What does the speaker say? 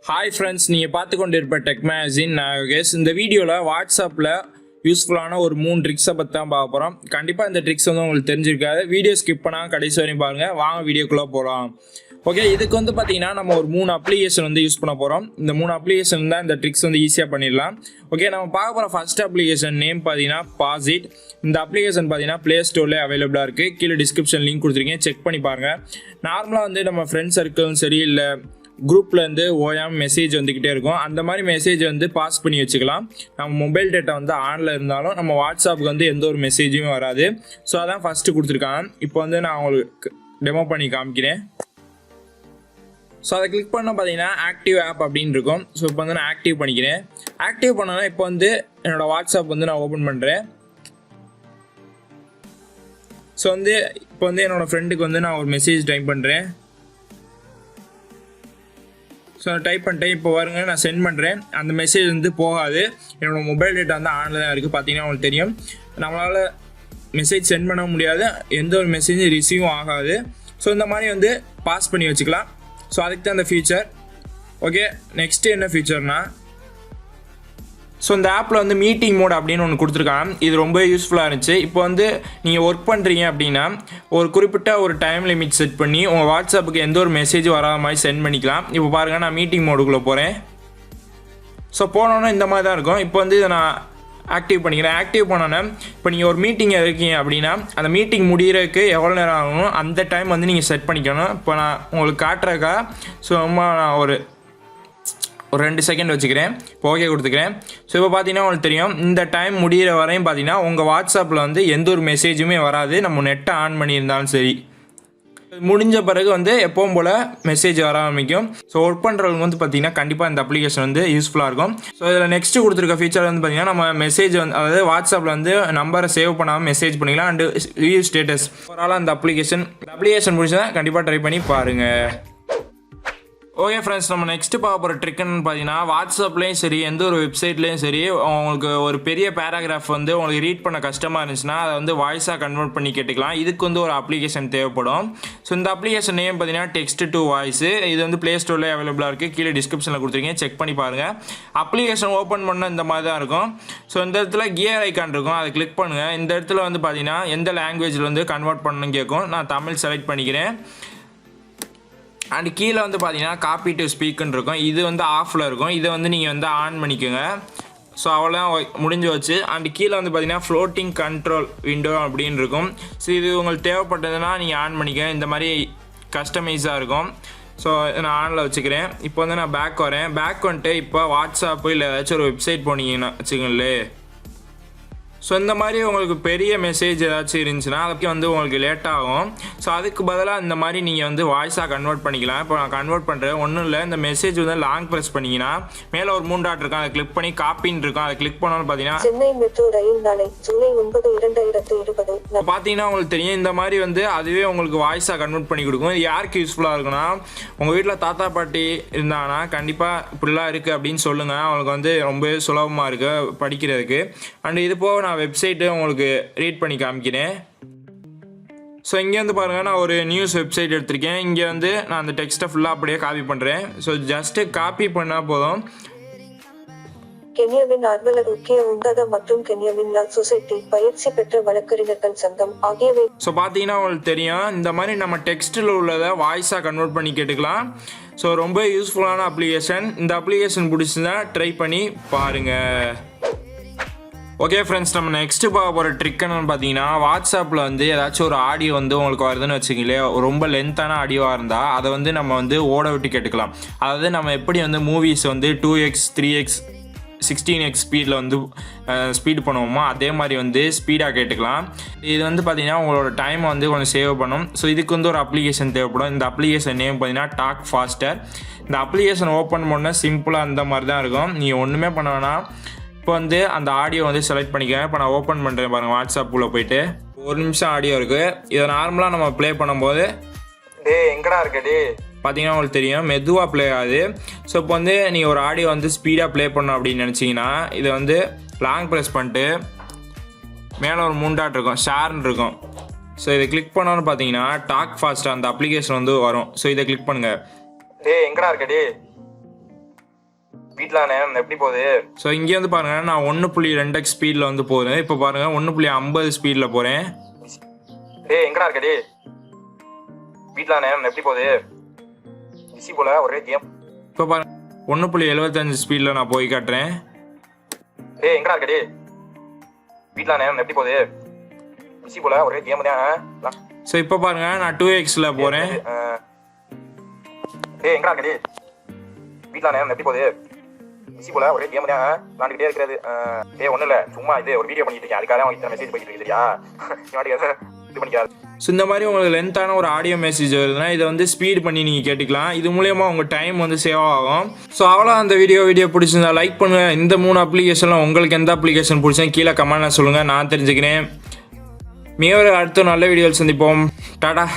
Hi friends, நீங்கள் பார்த்து கொண்டிருப்ப TechMagazine. நான் யோகேஷ். இந்த வீடியோவில் வாட்ஸ்அப்பில் யூஸ்ஃபுல்லான ஒரு 3 ட்ரிக்ஸை பற்றி தான் பார்க்க போகிறோம். கண்டிப்பாக இந்த ட்ரிக்ஸ் வந்து உங்களுக்கு தெரிஞ்சிருக்காது. வீடியோ ஸ்கிப் பண்ணால் கடைசி வரையும் பாருங்கள். வாங்க வீடியோக்குள்ளே போகலாம். ஓகே, இதுக்கு வந்து பார்த்தீங்கன்னா நம்ம ஒரு 3 அப்ளிகேஷன் வந்து யூஸ் பண்ண போகிறோம். இந்த 3 அப்ளிகேஷன் தான் இந்த ட்ரிக்ஸ் வந்து ஈஸியாக பண்ணிடலாம். ஓகே, நம்ம பார்க்க போகிற ஃபர்ஸ்ட் அப்ளிகேஷன் நேம் பார்த்தீங்கன்னா பாசிட். இந்த அப்ளிகேஷன் பார்த்தீங்கன்னா ப்ளே ஸ்டோர்லேயே அவைலபிளாக இருக்குது. கீழே டிஸ்கிரிப்ஷன் லிங்க் கொடுத்துருக்கேன், செக் பண்ணி பாருங்கள். நார்மலாக வந்து நம்ம ஃப்ரெண்ட்ஸ் சர்க்கிளும் சரி இல்லை குரூப்லேருந்து ஓயாமல் மெசேஜ் வந்துக்கிட்டே இருக்கும். அந்த மாதிரி மெசேஜ் வந்து பாஸ் பண்ணி வச்சுக்கலாம். நம்ம மொபைல் டேட்டா வந்து ஆனில் இருந்தாலும் நம்ம வாட்ஸ்அப்புக்கு வந்து எந்த ஒரு மெசேஜுமே வராது. ஸோ அதான் ஃபஸ்ட்டு கொடுத்துருக்காங்க. இப்போ வந்து நான் உங்களுக்கு டெமோ பண்ணி காமிக்கிறேன். ஸோ அதை கிளிக் பண்ண பார்த்தீங்கன்னா ஆக்டிவ் ஆப் அப்படின்னு இருக்கும். ஸோ இப்போ வந்து நான் ஆக்டிவ் பண்ணிக்கிறேன். ஆக்டிவ் பண்ணோன்னா இப்போ வந்து என்னோடய வாட்ஸ்அப் வந்து நான் ஓப்பன் பண்ணுறேன். ஸோ வந்து இப்போ வந்து என்னோடய ஃப்ரெண்டுக்கு வந்து நான் ஒரு மெசேஜ் டைப் பண்ணுறேன். ஸோ டைப் பண்ணிட்டேன். இப்போ பாருங்க, நான் சென்ட் பண்ணுறேன். அந்த மெசேஜ் வந்து போகாது. என்னோடய மொபைல் டேட்டா வந்து ஆனில் தான் இருக்குது. பார்த்தீங்கன்னா உங்களுக்கு தெரியும், நம்மளால் மெசேஜ் சென்ட் பண்ண முடியாது, எந்த ஒரு மெசேஜும் ரிசீவும் ஆகாது. ஸோ இந்த மாதிரி வந்து பாஸ் பண்ணி வச்சுக்கலாம். ஸோ அதுக்கு தான் இந்த ஃபீச்சர். ஓகே, நெக்ஸ்ட்டு என்ன ஃபீச்சர்னால், ஸோ இந்த ஆப்பில் வந்து மீட்டிங் மோட் அப்படின்னு ஒன்று கொடுத்துருக்காங்க. இது ரொம்ப யூஸ்ஃபுல்லாக இருந்துச்சு. இப்போ வந்து நீங்கள் ஒர்க் பண்ணுறீங்க அப்படின்னா ஒரு குறிப்பிட்ட ஒரு டைம் லிமிட் செட் பண்ணி உங்கள் வாட்ஸ்அப்புக்கு எந்த ஒரு மெசேஜும் வராத மாதிரி சென்ட் பண்ணிக்கலாம். இப்போ பாருங்கள், நான் மீட்டிங் மோடுக்குள்ளே போகிறேன். ஸோ போனோன்னா இந்த மாதிரி தான் இருக்கும். இப்போ வந்து இதை நான் ஆக்டிவ் பண்ணிக்கிறேன். ஆக்டிவ் பண்ணோன்னே இப்போ நீங்கள் ஒரு மீட்டிங் இருக்கீங்க அப்படின்னா அந்த மீட்டிங் முடிகிறதுக்கு எவ்வளோ நேரம் ஆகணும் அந்த டைம் வந்து நீங்கள் செட் பண்ணிக்கணும். இப்போ நான் உங்களுக்கு காட்டுறக்கா சும்மா நான் ஒரு 2 செகண்ட் வச்சுக்கிறேன். இப்போ ஓகே கொடுத்துக்கிறேன். ஸோ இப்போ பார்த்தீங்கன்னா உங்களுக்கு தெரியும், இந்த டைம் முடிகிற வரையும் பார்த்தீங்கன்னா உங்கள் வாட்ஸ்அப்பில் வந்து எந்த ஒரு மெசேஜுமே வராது. நம்ம நெட்டை ஆன் பண்ணியிருந்தாலும் சரி. முடிஞ்ச பிறகு வந்து எப்பவும் போல் மெசேஜ் வர ஆரம்பிக்கும். ஸோ ஒர்க் பண்ணுறவங்க வந்து பார்த்தீங்கன்னா கண்டிப்பாக இந்த அப்ளிகேஷன் வந்து யூஸ்ஃபுல்லாக இருக்கும். ஸோ இதில் நெக்ஸ்ட்டு கொடுத்துருக்க ஃபீச்சர் வந்து பார்த்தீங்கன்னா நம்ம மெசேஜ் வந்து அதாவது வாட்ஸ்அப்பில் வந்து நம்பரை சேவ் பண்ணாமல் மெசேஜ் பண்ணிக்கலாம். அண்டு வியூ ஸ்டேட்டஸ் ஓவராலாக அந்த அப்ளிகேஷன் முடிச்சா கண்டிப்பாக ட்ரை பண்ணி பாருங்கள். ஓகே ஃப்ரெண்ட்ஸ், நம்ம நெக்ஸ்ட்டு பார்க்க போகிற ட்ரிக்குன்னு பார்த்தீங்கன்னா வாட்ஸ்அப்லேயும் சரி எந்த ஒரு வெப்சைட்லேயும் சரி உங்களுக்கு ஒரு பெரிய பேராகிராஃப் வந்து உங்களுக்கு ரீட் பண்ண கஷ்டமாக இருந்துச்சுன்னா அதை வந்து வாய்ஸாக கன்வெர்ட் பண்ணி கேட்டுக்கலாம். இதுக்கு வந்து ஒரு அப்ளிகேஷன் தேவைப்படும். ஸோ இந்த அப்ளிகேஷன் நேம் பார்த்தீங்கன்னா டெக்ஸ்ட் டு வாய்ஸ். இது வந்து ப்ளே ஸ்டோர்லேயே அவைலபிளாக இருக்குது. கீழே டிஸ்கிரிப்ஷனில் கொடுத்துருக்கீங்க, செக் பண்ணி பாருங்கள். அப்ளிகேஷன் ஓப்பன் பண்ண இந்த மாதிரி தான் இருக்கும். ஸோ இந்த இடத்துல கியர் ஐக்கான் இருக்கும், அதை கிளிக் பண்ணுங்கள். இந்த இடத்துல வந்து பார்த்தீங்கன்னா எந்த லாங்குவேஜில் வந்து கன்வெர்ட் பண்ணணும்னு கேட்கும். நான் தமிழ் செலக்ட் பண்ணிக்கிறேன். அண்ட் கீழே வந்து பார்த்தீங்கன்னா காப்பி டு ஸ்பீக்குன்னு இருக்கும். இது வந்து ஆஃபில் இருக்கும். இதை வந்து நீங்கள் வந்து ஆன் பண்ணிக்கோங்க. ஸோ அவ்வளோதான், முடிஞ்சு வச்சு. அண்ட் கீழே வந்து பார்த்தீங்கன்னா ஃப்ளோட்டிங் கண்ட்ரோல் விண்டோ அப்படின்னு இருக்கும். ஸோ இது உங்களுக்கு தேவைப்பட்டதுன்னா நீங்கள் ஆன் பண்ணிக்கங்க. இந்த மாதிரி கஸ்டமைஸாக இருக்கும். ஸோ நான் ஆனில் வச்சுக்கிறேன். இப்போ வந்து நான் பேக் வரேன். பேக் வந்துட்டு இப்போ வாட்ஸ்அப்பு இல்லை ஏதாச்சும் ஒரு வெப்சைட் போனீங்கன்னா வச்சுக்கோங்களே. ஸோ இந்த மாதிரி உங்களுக்கு பெரிய மெசேஜ் ஏதாச்சும் இருந்துச்சுன்னா அதுக்கு வந்து உங்களுக்கு லேட் ஆகும். ஸோ அதுக்கு பதிலாக இந்த மாதிரி நீங்கள் வந்து வாய்ஸாக கன்வெர்ட் பண்ணிக்கலாம். இப்போ நான் கன்வெர்ட் பண்ணுறேன். ஒன்றும் இல்லை, இந்த மெசேஜ் வந்து லாங் ப்ரெஸ் பண்ணிங்கன்னா மேலே ஒரு 3 டாட் இருக்கும், அதை கிளிக் பண்ணி காப்பின்னு இருக்கும். அதை கிளிக் பண்ணோன்னு பார்த்தீங்கன்னா சென்னை மெட்ரோ ரயில் நாளை ஜூலை 9, 2020 பார்த்தீங்கன்னா உங்களுக்கு தெரியும். இந்த மாதிரி வந்து அதுவே உங்களுக்கு வாய்ஸாக கன்வெர்ட் பண்ணி கொடுக்கும். இது யாருக்கு யூஸ்ஃபுல்லாக இருக்குன்னா, உங்கள் வீட்டில் தாத்தா பாட்டி இருந்தாங்கன்னா கண்டிப்பாக இப்படிலாம் இருக்குது அப்படின்னு சொல்லுங்கள். அவங்களுக்கு வந்து ரொம்ப சுலபமாக இருக்குது படிக்கிறதுக்கு. அண்ட் இது போக நான் வெப்சைட்டு உங்களுக்கு ரீட் பண்ணி காமிக்கிறேன். ஸோ இங்கே வந்து பாருங்கள், நான் ஒரு நியூஸ் வெப்சைட் எடுத்திருக்கேன். இங்கே வந்து நான் அந்த டெக்ஸ்ட்டை ஃபுல்லாக அப்படியே காப்பி பண்ணுறேன். ஸோ ஜஸ்ட்டு காப்பி பண்ணால் போதும். கென்யாவின் ஆர்வலர் முக்கிய உன்னத மற்றும் கென்யாவின் லா சொசைட்டி பயிற்சி பெற்ற வழக்கறிஞர்கள் சங்கம் ஆகியவை. ஸோ பார்த்தீங்கன்னா உங்களுக்கு தெரியும், இந்த மாதிரி நம்ம டெக்ஸ்ட்டில் உள்ளதை வாய்ஸாக கன்வெர்ட் பண்ணி கேட்டுக்கலாம். ஸோ ரொம்ப யூஸ்ஃபுல்லான அப்ளிகேஷன். இந்த அப்ளிகேஷன் பிடிச்சிருந்தா ட்ரை பண்ணி பாருங்கள். ஓகே ஃப்ரெண்ட்ஸ், நம்ம நெக்ஸ்ட்டு பார்க்க போகிற ட்ரிக் என்னன்னு பார்த்தீங்கன்னா, வாட்ஸ்அப்பில் வந்து ஏதாச்சும் ஒரு ஆடியோ வந்து உங்களுக்கு வருதுன்னு வச்சுக்கங்களேன். ரொம்ப லென்த்தான ஆடியோவாக இருந்தால் அதை வந்து நம்ம வந்து ஓட விட்டு கேட்டுக்கலாம். அதாவது நம்ம எப்படி வந்து மூவிஸ் வந்து 2x 3x 16x ஸ்பீடில் வந்து ஸ்பீட் பண்ணுவோமோ அதே மாதிரி வந்து ஸ்பீடாக கேட்டுக்கலாம். இது வந்து பார்த்திங்கன்னா உங்களோட டைமை வந்து கொஞ்சம் சேவ் பண்ணும். ஸோ இதுக்கு வந்து ஒரு அப்ளிகேஷன் தேவைப்படும். இந்த அப்ளிகேஷன் நேம் பார்த்தீங்கன்னா டாக் ஃபாஸ்டர். இந்த அப்ளிகேஷன் ஓப்பன் பண்ணால் சிம்பிளாக அந்த மாதிரி தான் இருக்கும். நீங்கள் ஒன்றுமே பண்ண வேணாம். இப்போ வந்து அந்த ஆடியோ வந்து செலக்ட் பண்ணிக்கிறேன். இப்போ நான் ஓப்பன் பண்ணுறேன் பாருங்கள். வாட்ஸ்அப்புக்குள்ளே போயிட்டு 1 நிமிஷம் ஆடியோ இருக்குது. இதை நார்மலாக நம்ம ப்ளே பண்ணும்போது எங்கடா இருக்கே பார்த்தீங்கன்னா உங்களுக்கு தெரியும், மெதுவாக ப்ளே ஆகுது. ஸோ இப்போ வந்து நீங்கள் ஒரு ஆடியோ வந்து ஸ்பீடாக ப்ளே பண்ணணும் அப்படின்னு நினச்சிங்கன்னா இதை வந்து லாங் ப்ரெஸ் பண்ணிட்டு மேலே ஒரு 3 டாட் இருக்கும், ஷேர்னு இருக்கும். ஸோ இதை கிளிக் பண்ணோன்னு பார்த்தீங்கன்னா டாக் ஃபாஸ்ட்டாக அந்த அப்ளிகேஷன் வந்து வரும். ஸோ இதை கிளிக் பண்ணுங்கள். எங்கடா இருக்கே வீட்டிலானே எப்படி போகுது? ஸோ இங்கே வந்து பாருங்கள் நான் 1.2x ஸ்பீடில் வந்து போகிறேன். இப்போ பாருங்கள் 1.50 ஸ்பீடில் போகிறேன். டேய் எங்கடா இருக்க டேய்? வீட்டிலானே எப்படி போகுது? பிஸி போல ஒரே கேம். இப்போ பாருங்க 1.75 ஸ்பீடில் நான் போய் காட்டுறேன். டேய் எங்கடா இருக்க டேய்? வீட்டிலானே எப்படி போகுது? பிஸி போல ஒரே கேம் தான். ஸோ இப்போ பாருங்க நான் 2xல போகிறேன். டேய் எங்கடா இருக்க டேய்? வீட்டிலானே எப்படி போகுது? பிஸி போல ஒரே கேம் தான் விளாண்டுக்கிட்டே இருக்கிறது. டேய் ஒன்றும் இல்லை, சும்மா இது ஒரு வீடியோ பண்ணிட்டு இருக்கேன், அதுக்காக அவங்க இத்தனை மெசேஜ் போயிட்டு இருக்கு சரியா? இது பண்ணிக்காது. ஸோ இந்த மாதிரி உங்களுக்கு லென்த்தான ஒரு ஆடியோ மெசேஜ் வருதுன்னா இதை வந்து ஸ்பீட் பண்ணி நீங்கள் கேட்டுக்கலாம். இது மூலயமா உங்கள் டைம் வந்து சேவ் ஆகும். ஸோ அவ்வளோ அந்த வீடியோ பிடிச்சிருந்தா லைக் பண்ணுங்கள். இந்த 3 அப்ளிகேஷனில் உங்களுக்கு எந்த அப்ளிகேஷன் பிடிச்சா கீழே கமெண்ட்டில் சொல்லுங்கள், நான் தெரிஞ்சுக்கிறேன். அடுத்த நல்ல வீடியோவில் சந்திப்போம். டாடா.